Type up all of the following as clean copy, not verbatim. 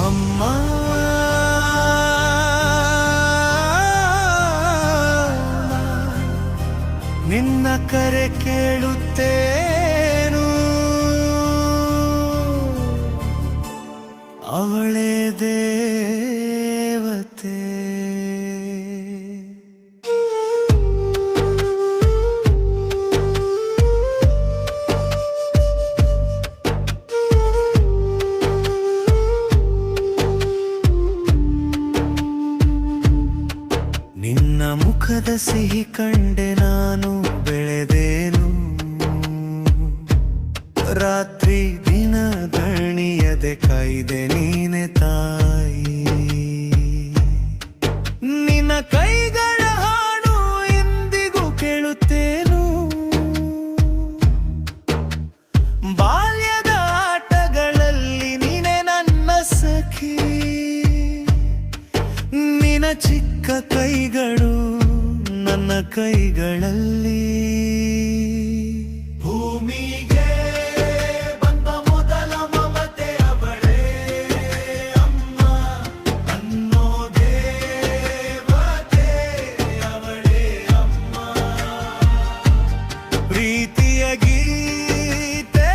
ಅಮ್ಮ ನಿನ್ನ ಕರೆ ಕೇಳುತ್ತೇನು, ಅವಳೇ ದೇವತೆ. ನಿನ್ನ ಮುಖದ ಸಿಹಿ ಕಂಡೆ ನಾನು ಬೆಳೆದೇನು, ರಾತ್ರಿ ದಿನ ದಣಿಯದೆ ಕಾಯ್ದೆ ನೀನೆ ತಾಯಿ. ನಿನ್ನ ಕೈಗಳ ಹಾಡು ಎಂದಿಗೂ ಕೇಳುತ್ತೇನು, ಬಾಲ್ಯದ ಆಟಗಳಲ್ಲಿ ನೀನೆ ನನ್ನ ಸಖಿ. ನಿನ್ನ ಚಿಕ್ಕ ಕೈಗಳು ನನ್ನ ಕೈಗಳಲ್ಲಿ. ಭೂಮಿಗೆ ಬಂದ ಮೊದಲ ಮಮತೆ ಅವಳೇ ಅಮ್ಮ ಅನ್ನೋ ದೇವತೆ, ಅವಳೇ ಅಮ್ಮ. ಪ್ರೀತಿಯ ಗೀತೆ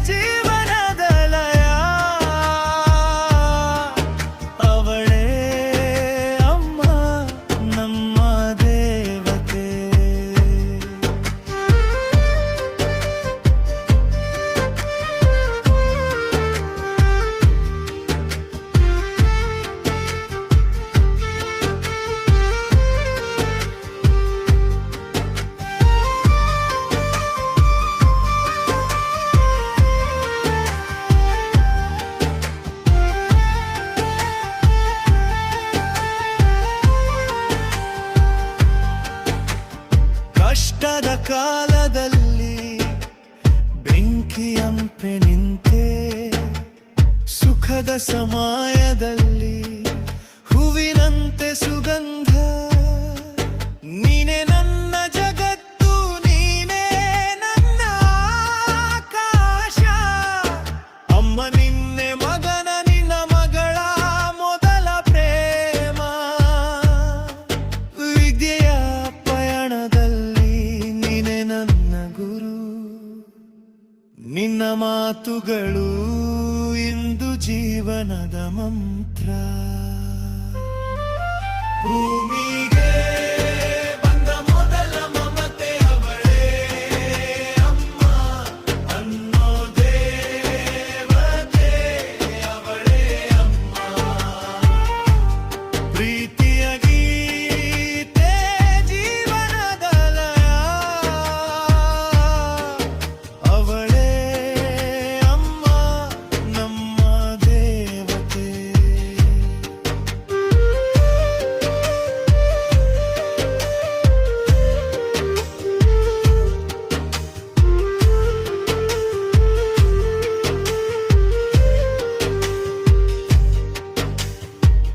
ಜೀವನದ ಲಯ, ಅವಳೇ ಅಮ್ಮ ನಮ್ಮ ದೇವತೆ. ಕಷ್ಟದ ಕಾಲದಲ್ಲಿ ಬೆಂಕಿಯಂತೆ ನಿಂತೆ, ಸುಖದ ಸಮಯದಲ್ಲಿ ಹೂವಿನಂತೆ ಸುಗಂಧ. ನೀನೆ ನನ್ನ ಜಗತ್ತು, ನೀನೆ ನನ್ನ ಆಕಾಶ. ಅಮ್ಮ ನಿನ್ನೆ ಮಗನ ನಿನ್ನ ಮಗಳ ಮೊದಲ ಪ್ರೇಮ. ವಿದ್ಯೆಯ ಪಯಣದಲ್ಲಿ ನೀನೆ ನನ್ನ ಗುರು, ನಿನ್ನ ಮಾತುಗಳು ಇಂದು ಜೀವನದ ಮಂತ್ರ. ಭೂಮಿಗೆ ಬಂದ ಮೊದಲ ಮಮತೆ ಅವಳೇ ಅಮ್ಮ ಅನ್ನೋ ದೇವತೆ, ಅವಳೇ ಅಮ್ಮ. ಪ್ರೀತಿಯ ಗೀತೆ ಜೀವನದ ಲಯ, ಅವಳೇ ಅಮ್ಮ ನಮ್ಮ ದೇವತೆ.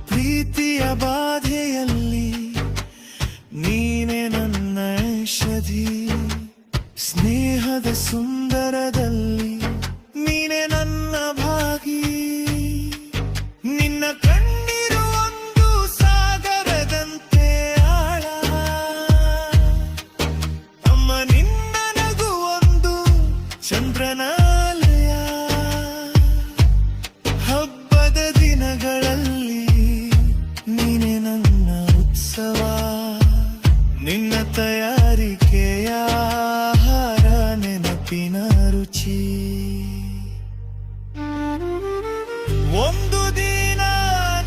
ಪ್ರೀತಿಯ ಬಾಧೆಯಲ್ಲಿ ನೀನೆ ನನ್ನ ಔಷಧಿ, ಸ್ನೇಹದ ಸುಂದರದಲ್ಲಿ ನೀನೆ ನನ್ನ ಭಾಗಿ. ನಿನ್ನ ಕಣ್ಣೀರು ಒಂದು ಸಾಗರದಂತೆ ಆಳ, ಅಮ್ಮ ನಿನ್ನ ನಗು ಒಂದು ಚಂದ್ರನಾಲಯ. ಹಬ್ಬದ ದಿನಗಳಲ್ಲಿ ನೀನೆ ನನ್ನ ಉತ್ಸವ, ನಿನ್ನ ತಯಾರಿಕೆಯ ಆಹಾರ ನೆನಪಿನ ರುಚಿ. ಒಂದು ದಿನ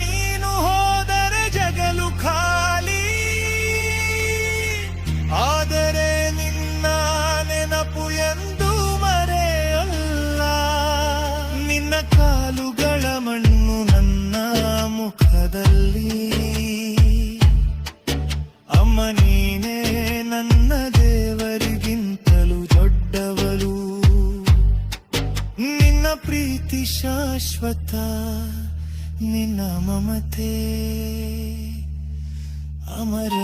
ನೀನು ಹೋದರೆ ಜಗಲು ಖಾಲಿ, ಆದರೆ ನಿನ್ನ ನೆನಪು ಎಂದು ಮರೆಯಲ್ಲ. ನಿನ್ನ ಕಾಲುಗಳ ಮಣ್ಣು ನನ್ನ ಮುಖದಲ್ಲಿ, ಅಮ್ಮ ನೀನೇ ನನ್ನ ದೇವರಿಗಿಂತಲೂ ದೊಡ್ಡವಳು. ನಿನ್ನ ಪ್ರೀತಿ ಶಾಶ್ವತ, ನಿನ್ನ ಮಮತೆ ಅಮರ.